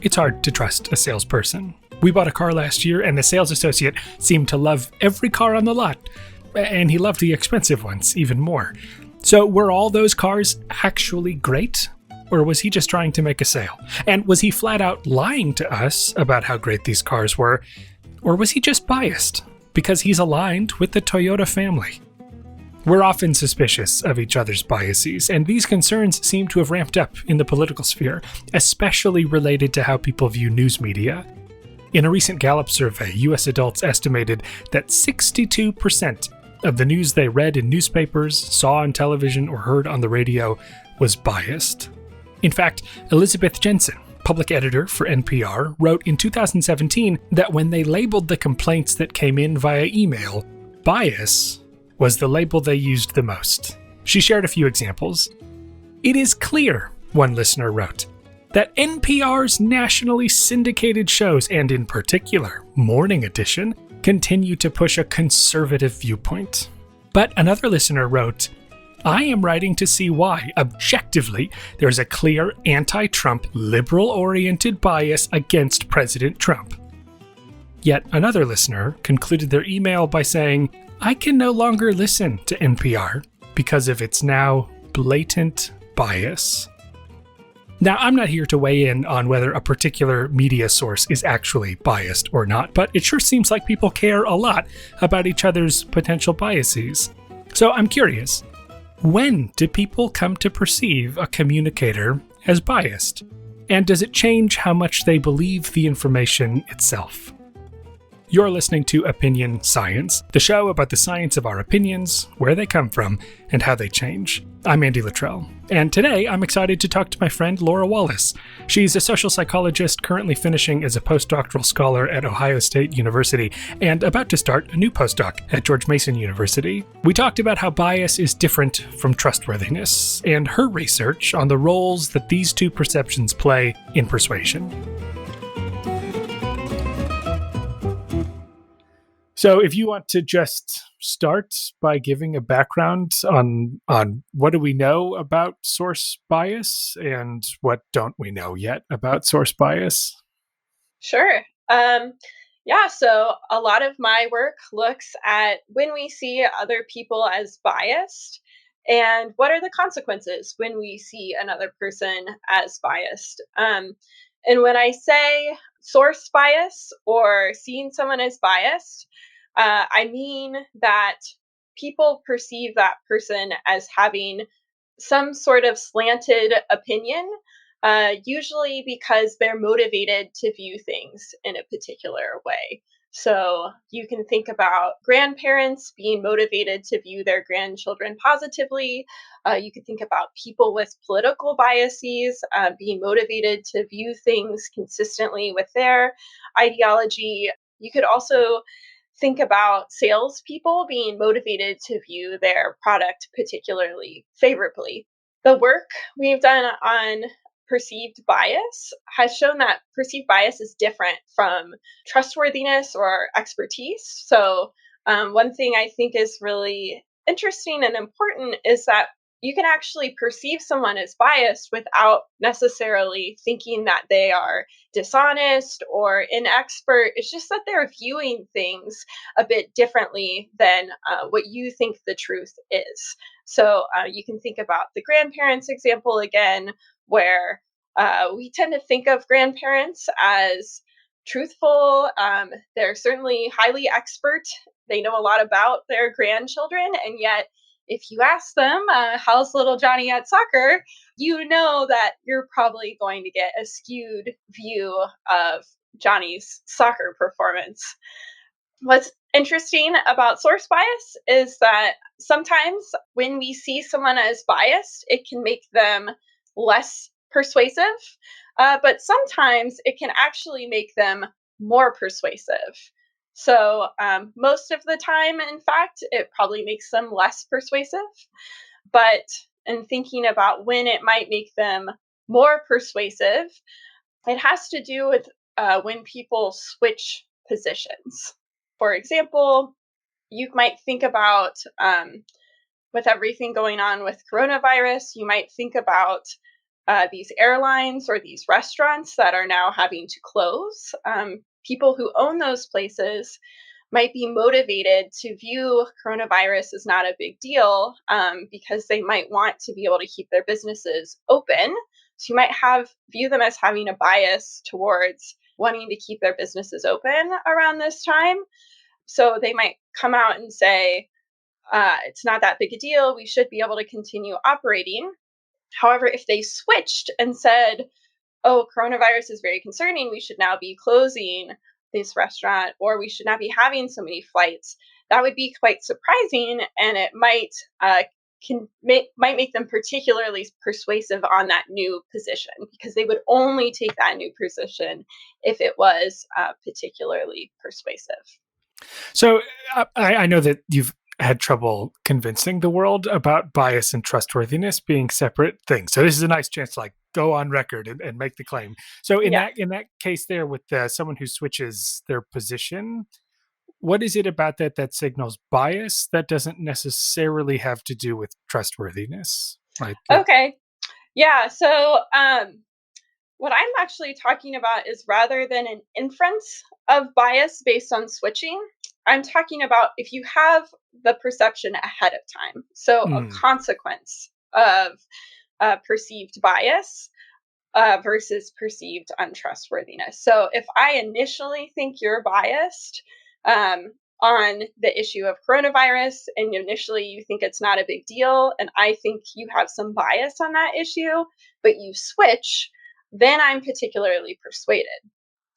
It's hard to trust a salesperson. We bought a car last year, and the sales associate seemed to love every car on the lot, and he loved the expensive ones even more. So were all those cars actually great? Or was he just trying to make a sale? And was he flat out lying to us about how great these cars were? Or was he just biased because he's aligned with the Toyota family? We're often suspicious of each other's biases, and these concerns seem to have ramped up in the political sphere, especially related to how people view news media. In a recent Gallup survey, U.S. adults estimated that 62% of the news they read in newspapers, saw on television, or heard on the radio was biased. In fact, Elizabeth Jensen, public editor for NPR, wrote in 2017 that when they labeled the complaints that came in via email, bias was the label they used the most. She shared a few examples. "It is clear," one listener wrote, "that NPR's nationally syndicated shows, and in particular, Morning Edition, continue to push a conservative viewpoint." But another listener wrote, "I am writing to see why, objectively, there's a clear anti-Trump, liberal-oriented bias against President Trump." Yet another listener concluded their email by saying, "I can no longer listen to NPR because of its now blatant bias." Now, I'm not here to weigh in on whether a particular media source is actually biased or not, but it sure seems like people care a lot about each other's potential biases. So I'm curious, when do people come to perceive a communicator as biased? And does it change how much they believe the information itself? You're listening to Opinion Science, the show about the science of our opinions, where they come from, and how they change. I'm Andy Luttrell, and today I'm excited to talk to my friend Laura Wallace. She's a social psychologist currently finishing as a postdoctoral scholar at Ohio State University and about to start a new postdoc at George Mason University. We talked about how bias is different from trustworthiness and her research on the roles that these two perceptions play in persuasion. So if you want to just start by giving a background on what do we know about source bias and what don't we know yet about source bias? Sure. So a lot of my work looks at when we see other people as biased and what are the consequences when we see another person as biased. And when I say source bias or seeing someone as biased, I mean that people perceive that person as having some sort of slanted opinion, usually because they're motivated to view things in a particular way. So you can think about grandparents being motivated to view their grandchildren positively. You could think about people with political biases being motivated to view things consistently with their ideology. You could also think about salespeople being motivated to view their product particularly favorably. The work we've done on perceived bias has shown that perceived bias is different from trustworthiness or expertise. So, one thing I think is really interesting and important is that you can actually perceive someone as biased without necessarily thinking that they are dishonest or inexpert. It's just that they're viewing things a bit differently than what you think the truth is. So you can think about the grandparents example again, where we tend to think of grandparents as truthful. They're certainly highly expert. They know a lot about their grandchildren, and yet if you ask them, how's little Johnny at soccer, you know that you're probably going to get a skewed view of Johnny's soccer performance. What's interesting about source bias is that sometimes when we see someone as biased, it can make them less persuasive, but sometimes it can actually make them more persuasive. So most of the time, in fact, it probably makes them less persuasive. But in thinking about when it might make them more persuasive, it has to do with when people switch positions. For example, you might think about with everything going on with coronavirus, you might think about these airlines or these restaurants that are now having to close. People who own those places might be motivated to view coronavirus as not a big deal, because they might want to be able to keep their businesses open. So you might view them as having a bias towards wanting to keep their businesses open around this time. So they might come out and say, it's not that big a deal. We should be able to continue operating. However, if they switched and said, oh, coronavirus is very concerning, we should now be closing this restaurant, or we should not be having so many flights, that would be quite surprising, and it might make them particularly persuasive on that new position, because they would only take that new position if it was particularly persuasive. So I know that you've had trouble convincing the world about bias and trustworthiness being separate things. So this is a nice chance to like go on record and make the claim. So Yeah. in that case there with someone who switches their position, what is it about that signals bias that doesn't necessarily have to do with trustworthiness? Like Okay. Yeah. So what I'm actually talking about is, rather than an inference of bias based on switching, I'm talking about if you have the perception ahead of time. So a mm, consequence of perceived bias versus perceived untrustworthiness. So if I initially think you're biased um, on the issue of coronavirus, and initially you think it's not a big deal, and I think you have some bias on that issue, but you switch, then I'm particularly persuaded.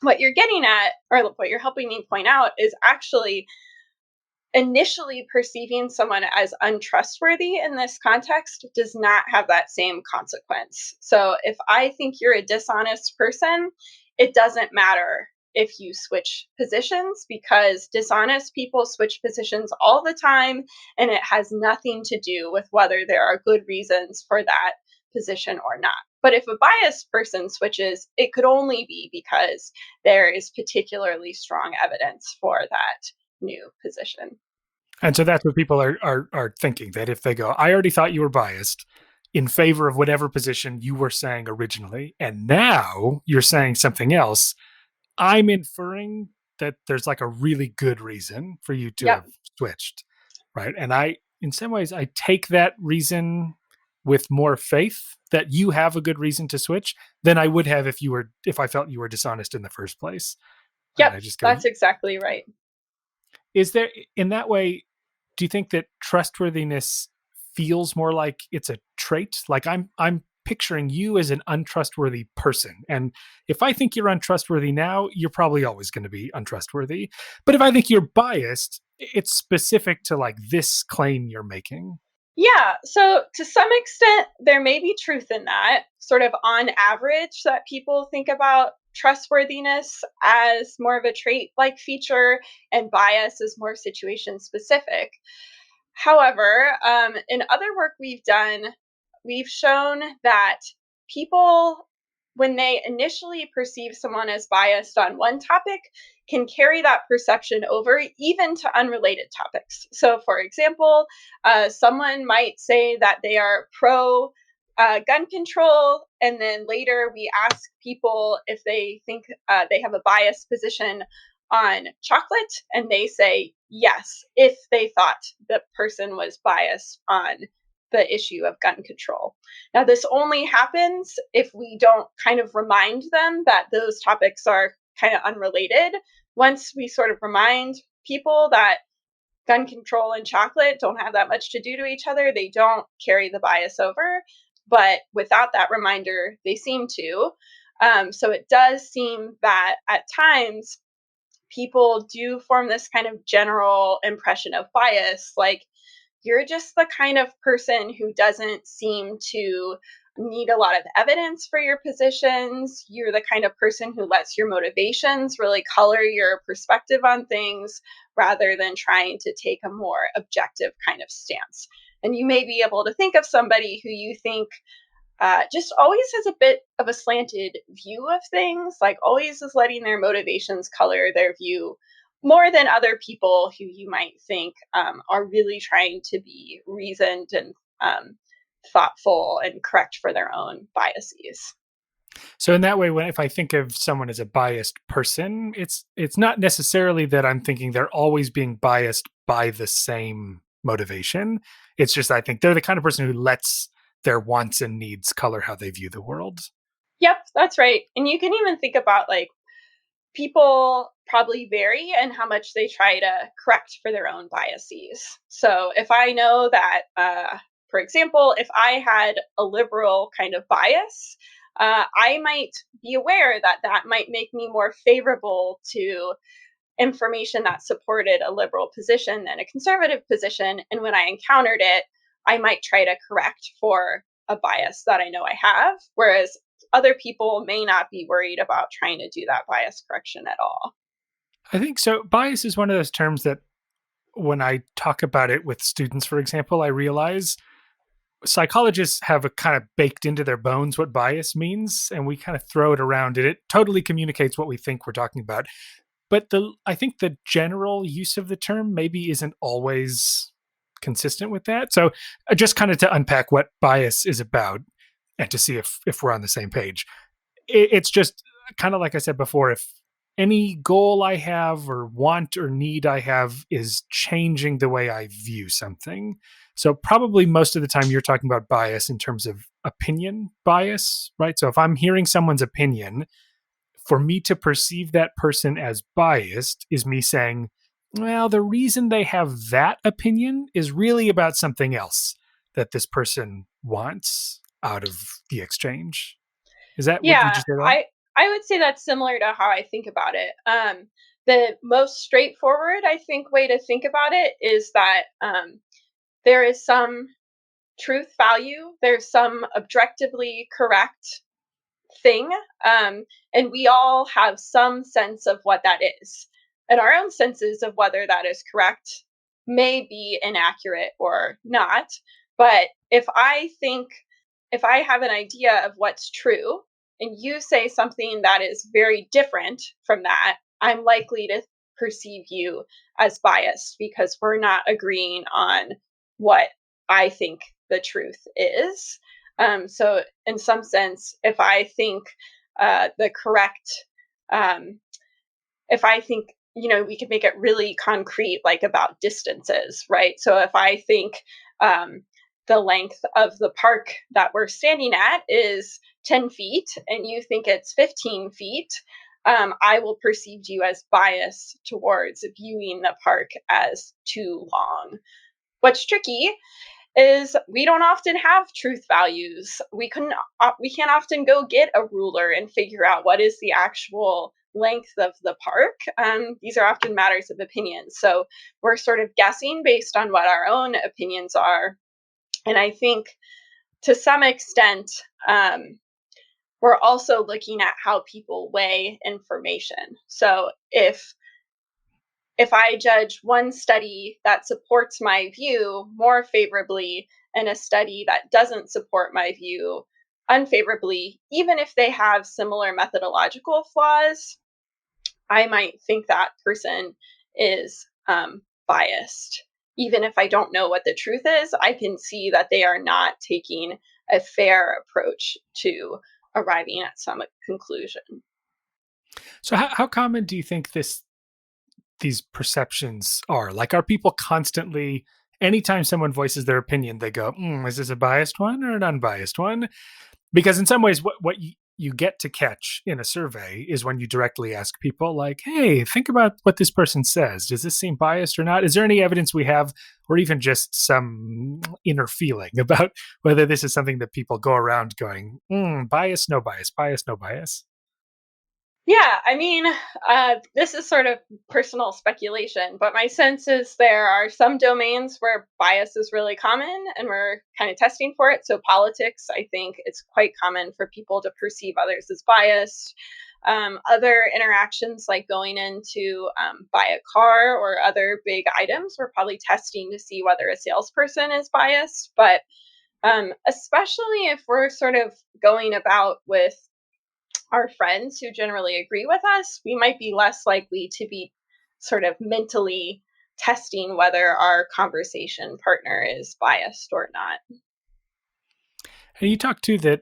What you're getting at, or what you're helping me point out, is actually initially perceiving someone as untrustworthy in this context does not have that same consequence. So if I think you're a dishonest person, it doesn't matter if you switch positions, because dishonest people switch positions all the time, and it has nothing to do with whether there are good reasons for that position or not. But if a biased person switches, it could only be because there is particularly strong evidence for that new position. and so that's what people are thinking, that if they go, I already thought you were biased in favor of whatever position you were saying originally, and now you're saying something else, I'm inferring that there's like a really good reason for you to have Yep. switched, right? And in some ways, I take that reason with more faith that you have a good reason to switch than I would have if I felt you were dishonest in the first place. Right? Yep. I just go, That's exactly right. is there in that way? Do you think that trustworthiness feels more like it's a trait? Like I'm picturing you as an untrustworthy person. And if I think you're untrustworthy now, you're probably always going to be untrustworthy. But if I think you're biased, it's specific to like this claim you're making. Yeah. So to some extent, there may be truth in that, sort of on average, that people think about trustworthiness as more of a trait like feature, and bias is more situation specific. However, in other work we've done, we've shown that people, when they initially perceive someone as biased on one topic, can carry that perception over even to unrelated topics. So, for example, someone might say that they are pro gun control, and then later we ask people if they think they have a biased position on chocolate, and they say yes if they thought the person was biased on the issue of gun control. Now, this only happens if we don't kind of remind them that those topics are kind of unrelated. Once we sort of remind people that gun control and chocolate don't have that much to do to each other, they don't carry the bias over. But without that reminder, they seem to. So it does seem that at times people do form this kind of general impression of bias, like you're just the kind of person who doesn't seem to need a lot of evidence for your positions. You're the kind of person who lets your motivations really color your perspective on things, rather than trying to take a more objective kind of stance. And you may be able to think of somebody who you think just always has a bit of a slanted view of things, like always is letting their motivations color their view more than other people who you might think are really trying to be reasoned and thoughtful and correct for their own biases. So in that way, if I think of someone as a biased person, it's not necessarily that I'm thinking they're always being biased by the same motivation. It's just I think they're the kind of person who lets their wants and needs color how they view the world. Yep, that's right. And you can even think about like people probably vary in how much they try to correct for their own biases. So if I know that, for example, if I had a liberal kind of bias, I might be aware that that might make me more favorable to information that supported a liberal position than a conservative position. And when I encountered it, I might try to correct for a bias that I know I have. Whereas other people may not be worried about trying to do that bias correction at all. I think so. Bias is one of those terms that when I talk about it with students, for example, I realize psychologists have a kind of baked into their bones what bias means, and we kind of throw it around, and it totally communicates what we think we're talking about. But I think the general use of the term maybe isn't always consistent with that. So just kind of to unpack what bias is about and to see if we're on the same page. It's just kind of like I said before, if any goal I have or want or need I have is changing the way I view something. So probably most of the time you're talking about bias in terms of opinion bias, right? So if I'm hearing someone's opinion, for me to perceive that person as biased is me saying, well, the reason they have that opinion is really about something else that this person wants out of the exchange. Is that, would Yeah, you say that? I would say that's similar to how I think about it. The most straightforward, I think, way to think about it is that there is some truth value, there's some objectively correct thing. And we all have some sense of what that is. And our own senses of whether that is correct may be inaccurate or not. But if I have an idea of what's true and you say something that is very different from that, I'm likely to perceive you as biased because we're not agreeing on what I think the truth is. So, in some sense, if I think the correct, um, if I think, we could make it really concrete, like about distances, right? So, if I think the length of the park that we're standing at is 10 feet and you think it's 15 feet, I will perceive you as biased towards viewing the park as too long. What's tricky is we don't often have truth values. We can't often go get a ruler and figure out what is the actual length of the park. These are often matters of opinion. So we're sort of guessing based on what our own opinions are. And I think to some extent, we're also looking at how people weigh information. So if I judge one study that supports my view more favorably and a study that doesn't support my view unfavorably, even if they have similar methodological flaws, I might think that person is biased. Even if I don't know what the truth is, I can see that they are not taking a fair approach to arriving at some conclusion. So how common do you think these perceptions are? Like, are people constantly, anytime someone voices their opinion, they go, is this a biased one or an unbiased one? Because in some ways, what you get to catch in a survey is when you directly ask people, like, hey, think about what this person says. Does this seem biased or not? Is there any evidence we have, or even just some inner feeling about whether this is something that people go around going, bias, no bias, bias, no bias? Yeah, I mean, this is sort of personal speculation, but my sense is there are some domains where bias is really common and we're kind of testing for it. So, politics, I think it's quite common for people to perceive others as biased. Other interactions like going in to buy a car or other big items, we're probably testing to see whether a salesperson is biased. But especially if we're sort of going about with our friends who generally agree with us, we might be less likely to be sort of mentally testing whether our conversation partner is biased or not. And you talk too that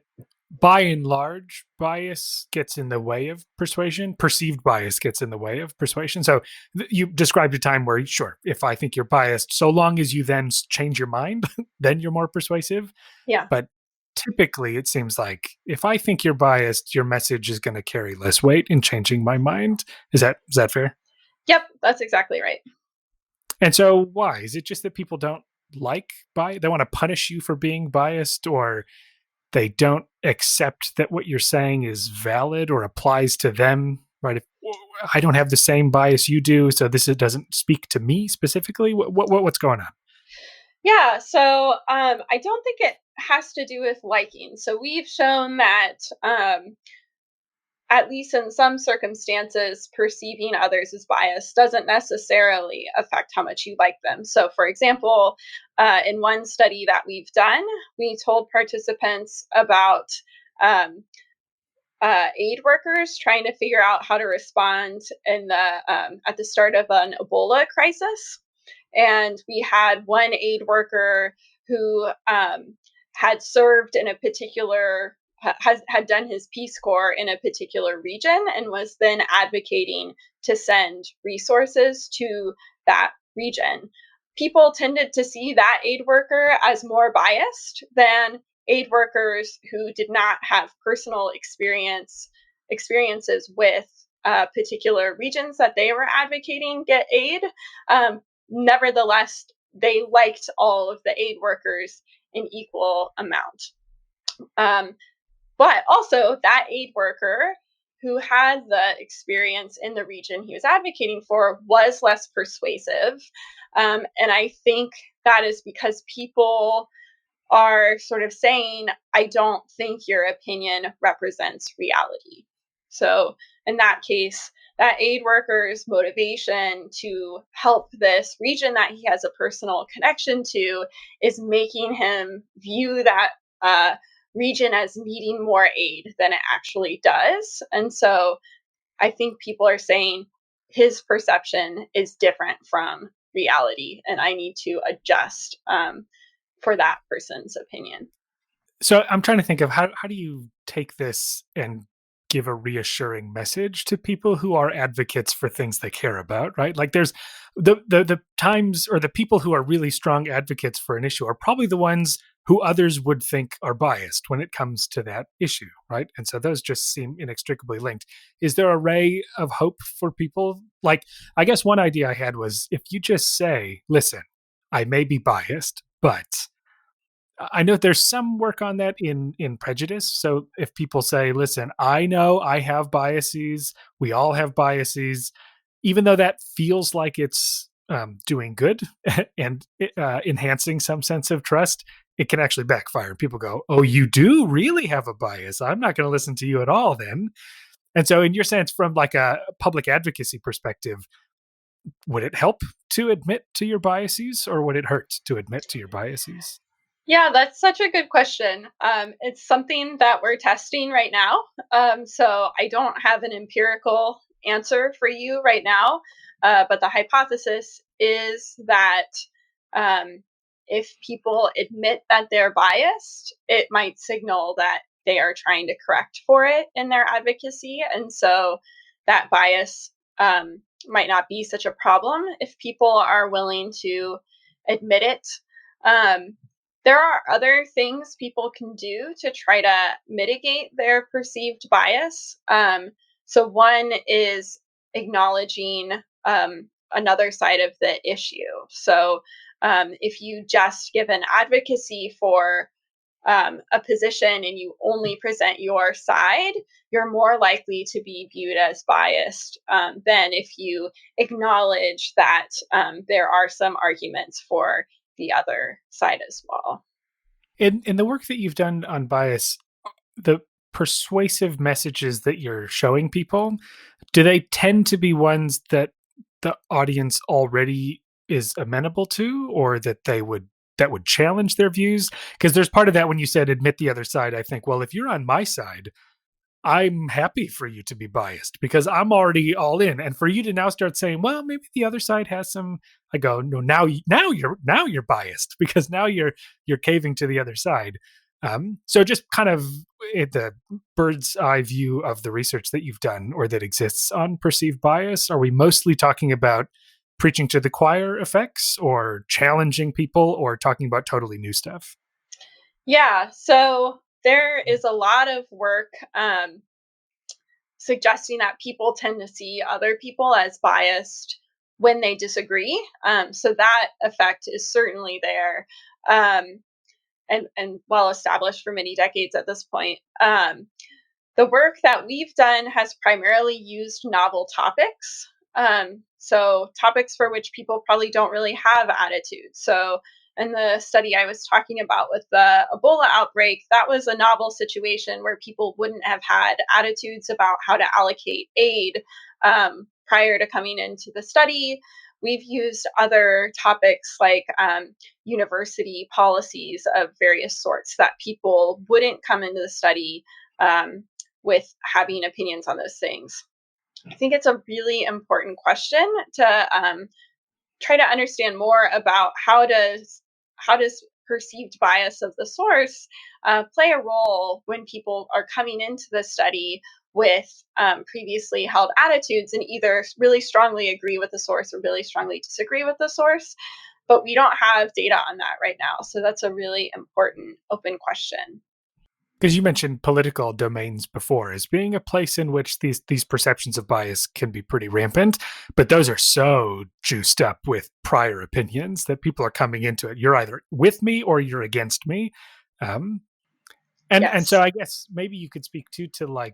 by and large, bias gets in the way of persuasion. Perceived bias gets in the way of persuasion. So you described a time where, sure, if I think you're biased, so long as you then change your mind, then you're more persuasive. Yeah. But typically, it seems like if I think you're biased, your message is going to carry less weight in changing my mind. Is that fair? Yep, that's exactly right. And so, why is it just that people don't like bias? They want to punish you for being biased, or they don't accept that what you're saying is valid or applies to them, right? If I don't have the same bias you do, so this doesn't speak to me specifically. What's going on? Yeah, so I don't think it has to do with liking. So we've shown that at least in some circumstances, perceiving others as biased doesn't necessarily affect how much you like them. So, for example, in one study that we've done, we told participants about um, aid workers trying to figure out how to respond in the at the start of an Ebola crisis, and we had one aid worker who had served in a particular had done his Peace Corps in a particular region and was then advocating to send resources to that region. People tended to see that aid worker as more biased than aid workers who did not have personal experiences with particular regions that they were advocating get aid. Nevertheless, they liked all of the aid workers in equal amount. Um, but also, that aid worker who had the experience in the region he was advocating for was less persuasive. And I think that is because people are sort of saying, I don't think your opinion represents reality. So, in that case, that aid worker's motivation to help this region that he has a personal connection to is making him view that uh, region as needing more aid than it actually does. And so, I think people are saying his perception is different from reality, and I need to adjust for that person's opinion. So I'm trying to think of how do you take this and give a reassuring message to people who are advocates for things they care about, right? Like there's the times or the people who are really strong advocates for an issue are probably the ones who others would think are biased when it comes to that issue, right? And so those just seem inextricably linked. Is there a ray of hope for people? Like, I guess one idea I had was if you just say, listen, I may be biased, but I know there's some work on that in prejudice. So if people say, "Listen, I know I have biases. We all have biases," even though that feels like it's doing good and enhancing some sense of trust, it can actually backfire. People go, "Oh, you do really have a bias. I'm not going to listen to you at all." Then, and so, in your sense, from like a public advocacy perspective, would it help to admit to your biases, or would it hurt to admit to your biases? Yeah, that's such a good question. It's something that we're testing right now. So I don't have an empirical answer for you right now. But the hypothesis is that um, if people admit that they're biased, it might signal that they are trying to correct for it in their advocacy. And so that bias might not be such a problem if people are willing to admit it. Um, there are other things people can do to try to mitigate their perceived bias. So, one is acknowledging another side of the issue. So, if you just give an advocacy for a position and you only present your side, you're more likely to be viewed as biased than if you acknowledge that there are some arguments for the other side as well. In the work that you've done on bias, the persuasive messages that you're showing people, do they tend to be ones that the audience already is amenable to, or that would challenge their views? Because there's part of that when you said admit the other side. I think, well, if you're on my side, I'm happy for you to be biased because I'm already all in, and for you to now start saying, "Well, maybe the other side has some," I go, "No, now you're biased because now you're caving to the other side." So just kind of the bird's eye view of the research that you've done or that exists on perceived bias, are we mostly talking about preaching to the choir effects or challenging people or talking about totally new stuff? Yeah, so there is a lot of work suggesting that people tend to see other people as biased when they disagree. So that effect is certainly there, um, and well established for many decades at this point. The work that we've done has primarily used novel topics. So, topics for which people probably don't really have attitudes. So, in the study I was talking about with the Ebola outbreak, that was a novel situation where people wouldn't have had attitudes about how to allocate aid prior to coming into the study. We've used other topics like university policies of various sorts that people wouldn't come into the study um, with having opinions on those things. I think it's a really important question to try to understand more about how does perceived bias of the source play a role when people are coming into the study with previously held attitudes and either really strongly agree with the source or really strongly disagree with the source. But we don't have data on that right now. So that's a really important open question. Because you mentioned political domains before as being a place in which these perceptions of bias can be pretty rampant, but those are so juiced up with prior opinions that people are coming into it. You're either with me or you're against me. Um, and so Yes. I guess maybe you could speak to like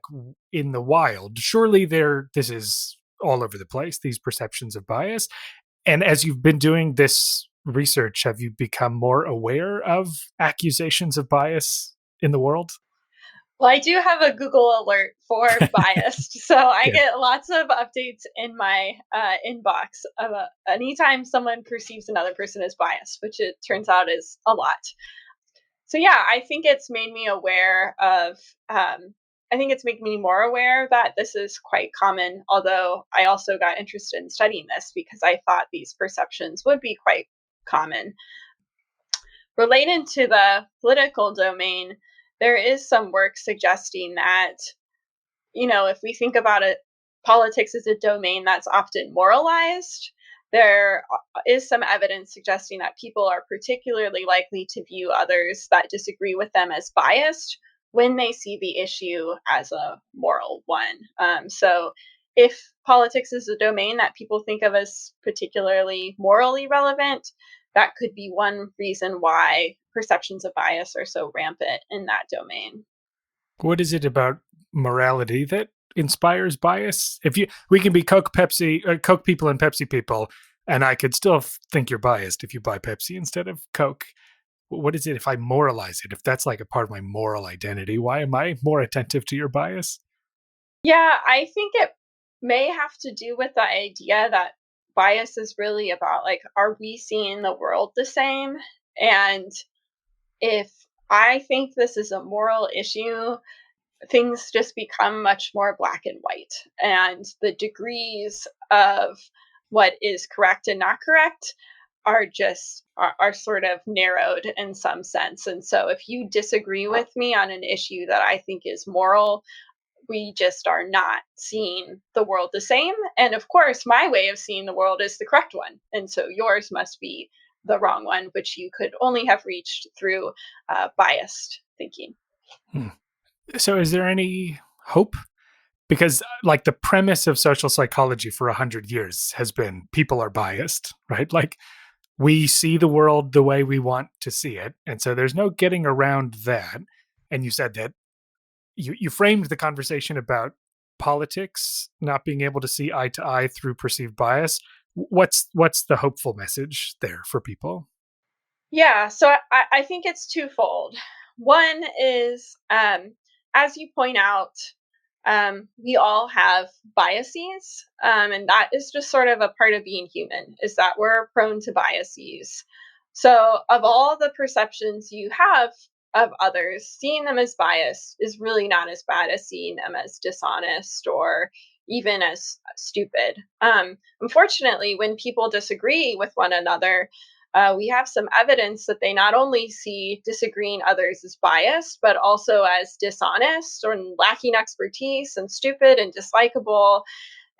in the wild. Surely this is all over the place, these perceptions of bias. And as you've been doing this research, have you become more aware of accusations of bias in the world? Well, I do have a Google alert for biased, so I Good. get lots of updates in my inbox of anytime someone perceives another person as biased, which it turns out is a lot. So yeah, I think it's made me aware of. I think it's made me more aware that this is quite common. Although I also got interested in studying this because I thought these perceptions would be quite common. Related to the political domain, there is some work suggesting that, if we think about it, politics is a domain that's often moralized. There is some evidence suggesting that people are particularly likely to view others that disagree with them as biased when they see the issue as a moral one. So, if politics is a domain that people think of as particularly morally relevant, that could be one reason why perceptions of bias are so rampant in that domain. What is it about morality that inspires bias? If we can be Coke people and Pepsi people, and I could still think you're biased if you buy Pepsi instead of Coke. What is it if I moralize it? If that's like a part of my moral identity, why am I more attentive to your bias? Yeah, I think it may have to do with the idea that bias is really about, like, are we seeing the world the same? And if I think this is a moral issue, things just become much more black and white. And the degrees of what is correct and not correct are sort of narrowed in some sense. And so if you disagree with me on an issue that I think is moral, we just are not seeing the world the same. And of course, my way of seeing the world is the correct one. And so yours must be the wrong one, which you could only have reached through biased thinking. Hmm. So, is there any hope? Because, like, the premise of social psychology for 100 years has been people are biased, right? Like, we see the world the way we want to see it, and so there's no getting around that. And you said that you framed the conversation about politics not being able to see eye to eye through perceived bias. What's the hopeful message there for people? Yeah, so I think it's twofold. One is, as you point out, we all have biases, and that is just sort of a part of being human, is that we're prone to biases. So, of all the perceptions you have of others, seeing them as biased is really not as bad as seeing them as dishonest or even as stupid. Unfortunately, when people disagree with one another, we have some evidence that they not only see disagreeing others as biased, but also as dishonest or lacking expertise and stupid and dislikable.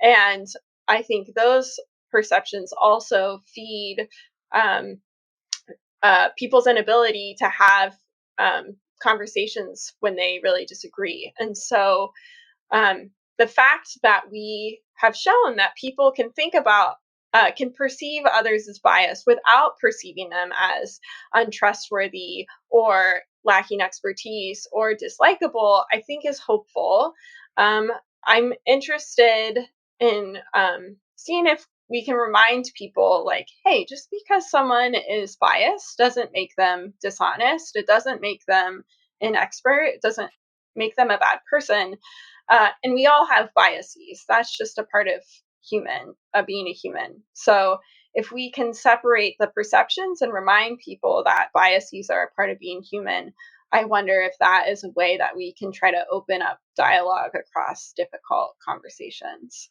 And I think those perceptions also feed um, people's inability to have conversations when they really disagree. And so the fact that we have shown that people can think about, can perceive others as biased without perceiving them as untrustworthy or lacking expertise or dislikable, I think is hopeful. Um, I'm interested in seeing if we can remind people like, hey, just because someone is biased doesn't make them dishonest. It doesn't make them an expert. It doesn't make them a bad person. And we all have biases. That's just a part of being a human. So if we can separate the perceptions and remind people that biases are a part of being human, I wonder if that is a way that we can try to open up dialogue across difficult conversations.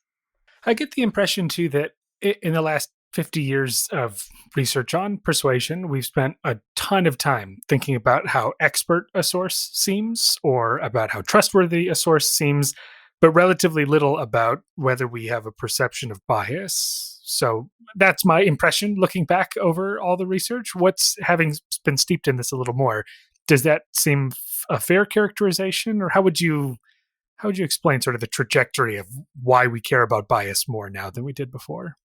I get the impression too that in the last 50 years of research on persuasion, we've spent a ton of time thinking about how expert a source seems or about how trustworthy a source seems, but relatively little about whether we have a perception of bias. So that's my impression looking back over all the research. What's having been steeped in this a little more, does that seem a fair characterization, or how would you explain sort of the trajectory of why we care about bias more now than we did before?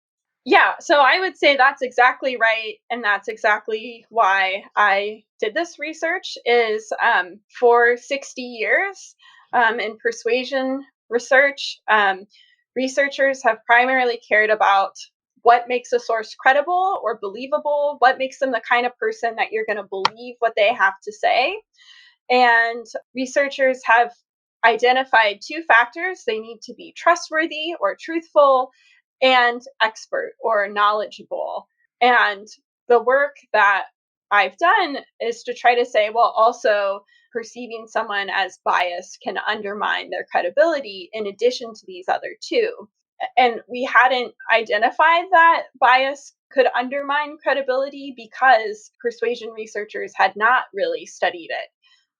Yeah, so I would say that's exactly right, and that's exactly why I did this research. Is for 60 years in persuasion research, researchers have primarily cared about what makes a source credible or believable, what makes them the kind of person that you're going to believe what they have to say. And researchers have identified two factors. They need to be trustworthy or truthful, and expert or knowledgeable. And the work that I've done is to try to say, well, also perceiving someone as biased can undermine their credibility in addition to these other two. And we hadn't identified that bias could undermine credibility because persuasion researchers had not really studied it.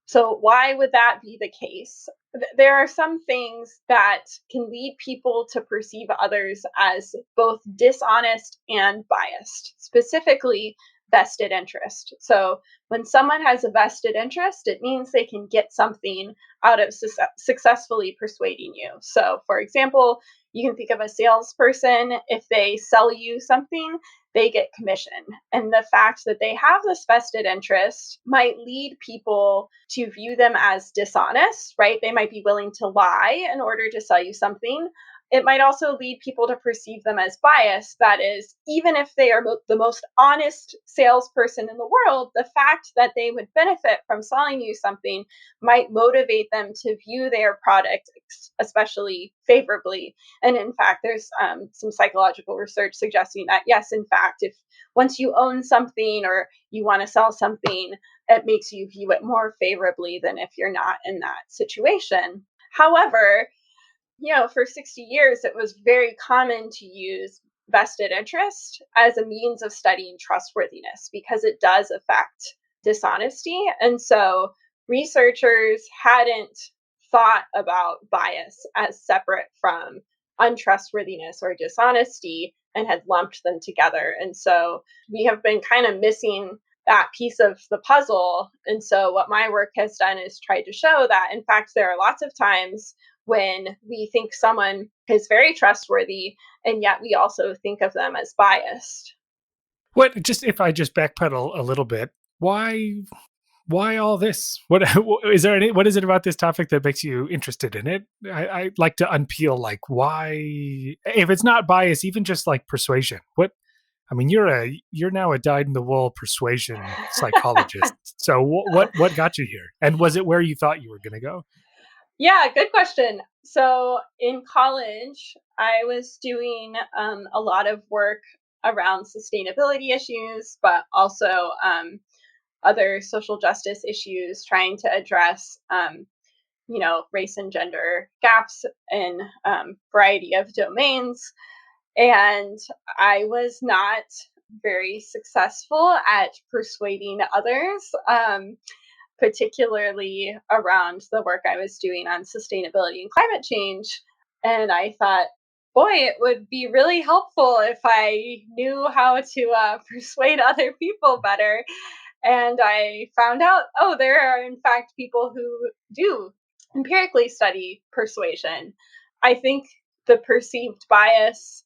So, why would that be the case? There are some things that can lead people to perceive others as both dishonest and biased, specifically vested interest. So, when someone has a vested interest, it means they can get something out of successfully persuading you. So, for example, you can think of a salesperson. If they sell you something, they get commission. And the fact that they have this vested interest might lead people to view them as dishonest, right? They might be willing to lie in order to sell you something. It might also lead people to perceive them as biased. That is, even if they are the most honest salesperson in the world, the fact that they would benefit from selling you something might motivate them to view their product especially favorably. And in fact, there's some psychological research suggesting that, yes, in fact, if once you own something or you want to sell something, it makes you view it more favorably than if you're not in that situation. However, for 60 years, it was very common to use vested interest as a means of studying trustworthiness because it does affect dishonesty. And so researchers hadn't thought about bias as separate from untrustworthiness or dishonesty and had lumped them together. And so we have been kind of missing that piece of the puzzle. And so what my work has done is tried to show that, in fact, there are lots of times when we think someone is very trustworthy, and yet we also think of them as biased. What just if I just backpedal a little bit, why all this? What is there any what is it about this topic that makes you interested in it? I like to unpeel like why if it's not bias, even just like persuasion. What I mean, you're now a dyed in the wool persuasion psychologist. So what got you here? And was it where you thought you were going to go? Yeah, good question. So in college, I was doing a lot of work around sustainability issues, but also other social justice issues, trying to address race and gender gaps in variety of domains. And I was not very successful at persuading others, particularly around the work I was doing on sustainability and climate change. And I thought, boy, it would be really helpful if I knew how to persuade other people better. And I found out, oh, there are in fact people who do empirically study persuasion. I think the perceived bias,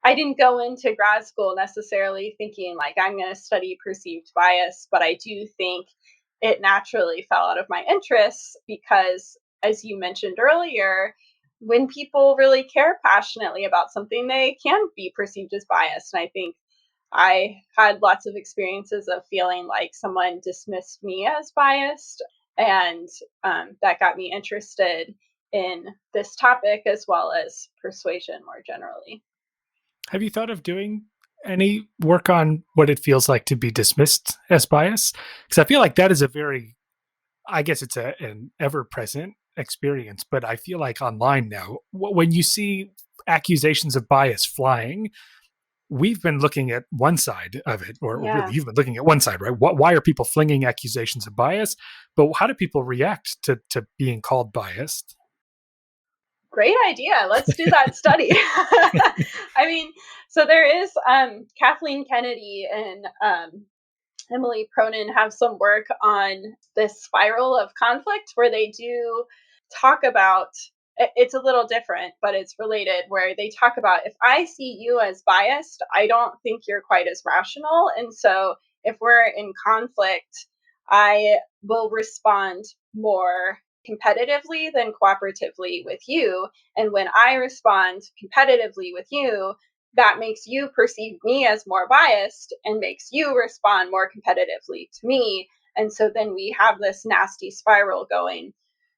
I didn't go into grad school necessarily thinking like I'm going to study perceived bias, but I do think it naturally fell out of my interests because, as you mentioned earlier, when people really care passionately about something, they can be perceived as biased. And I think I had lots of experiences of feeling like someone dismissed me as biased, and that got me interested in this topic as well as persuasion more generally. Have you thought of doing any work on what it feels like to be dismissed as bias? Because I feel like that is a very, I guess it's an ever present experience, but I feel like online now, when you see accusations of bias flying, we've been looking at one side of it, or really Yeah, you've been looking at one side, right? Why are people flinging accusations of bias? But how do people react to being called biased? great idea. Let's do that study. I mean, so there is Kathleen Kennedy and Emily Cronin have some work on this spiral of conflict where they do talk about, it's a little different, but it's related, where they talk about if I see you as biased, I don't think you're quite as rational. And so if we're in conflict, I will respond more competitively than cooperatively with you. And when I respond competitively with you, that makes you perceive me as more biased and makes you respond more competitively to me. And so then we have this nasty spiral going.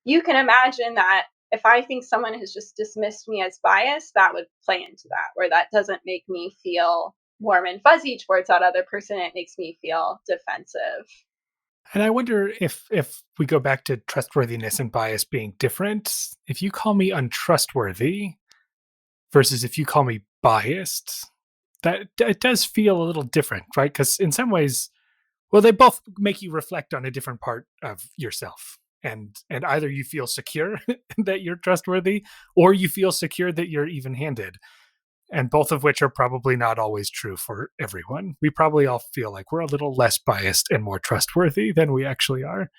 You can imagine that if I think someone has just dismissed me as biased, that would play into that, where that doesn't make me feel warm and fuzzy towards that other person. It makes me feel defensive. And I wonder if we go back to trustworthiness and bias being different, if you call me untrustworthy versus if you call me biased, that it does feel a little different, right? Because in some ways, well, they both make you reflect on a different part of yourself. And either you feel secure that you're trustworthy or you feel secure that you're even-handed. And both of which are probably not always true for everyone. We probably all feel like we're a little less biased and more trustworthy than we actually are.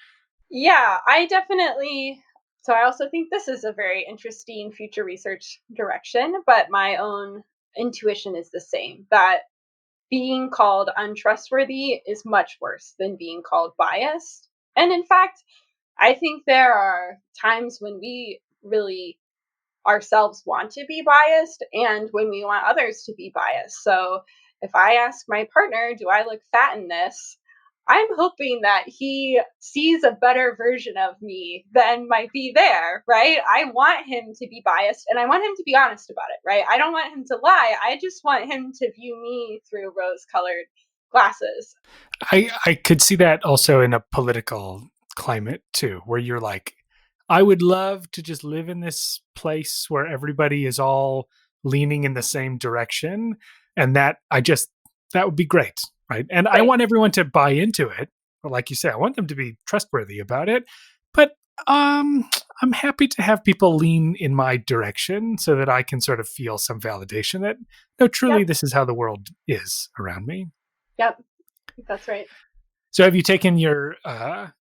Yeah, I definitely. So I also think this is a very interesting future research direction, but my own intuition is the same, that being called untrustworthy is much worse than being called biased. And in fact, I think there are times when we really ourselves want to be biased and when we want others to be biased. So if I ask my partner, do I look fat in this? I'm hoping that he sees a better version of me than might be there, right? I want him to be biased and I want him to be honest about it, right? I don't want him to lie. I just want him to view me through rose colored glasses. I could see that also in a political climate too, where you're like, I would love to just live in this place where everybody is all leaning in the same direction. And that would be great. Right. And I Right. want everyone to buy into it. But like you say, I want them to be trustworthy about it. But um, I'm happy to have people lean in my direction so that I can sort of feel some validation that, no, truly, Yep. this is how the world is around me. Yep. That's right. So, have you taken your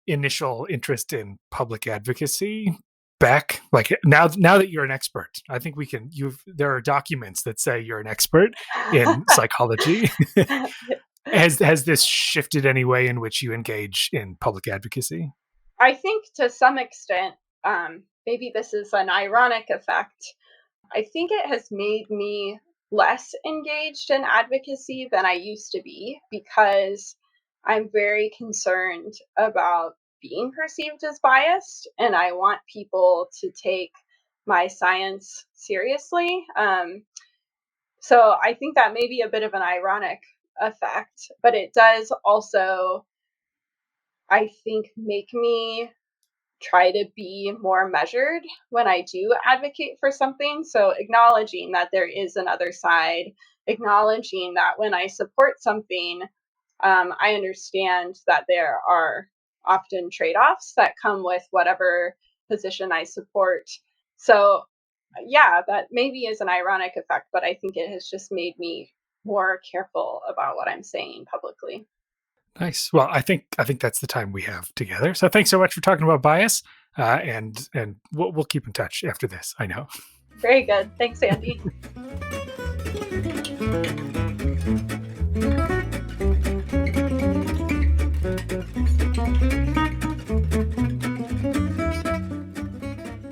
initial interest in public advocacy back? Like now that you're an expert, I think we can. There are documents that say you're an expert in psychology. Has this shifted any way in which you engage in public advocacy? I think to some extent, maybe this is an ironic effect. I think it has made me less engaged in advocacy than I used to be because I'm very concerned about being perceived as biased and I want people to take my science seriously. So I think that may be a bit of an ironic effect, but it does also, I think, make me try to be more measured when I do advocate for something. So acknowledging that there is another side, acknowledging that when I support something, I understand that there are often trade-offs that come with whatever position I support. So, yeah, that maybe is an ironic effect, but I think it has just made me more careful about what I'm saying publicly. Nice. Well, I think that's the time we have together. So thanks so much for talking about bias, and we'll keep in touch after this. I know. Very good. Thanks, Andy.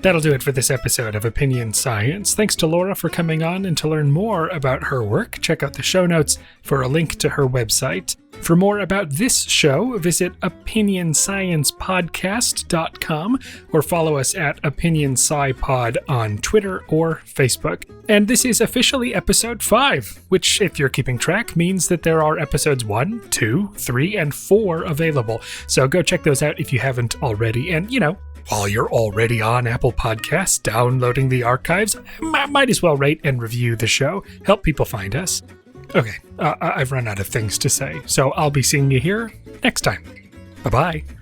That'll do it for this episode of Opinion Science. Thanks to Laura for coming on, and to learn more about her work, check out the show notes for a link to her website. For more about this show, visit opinionsciencepodcast.com or follow us at OpinionSciPod on Twitter or Facebook. And this is officially episode 5, which, if you're keeping track, means that there are episodes 1, 2, 3, and 4 available. So go check those out if you haven't already. And, while you're already on Apple Podcasts, downloading the archives, might as well rate and review the show. Help people find us. Okay, I've run out of things to say, so I'll be seeing you here next time. Bye-bye.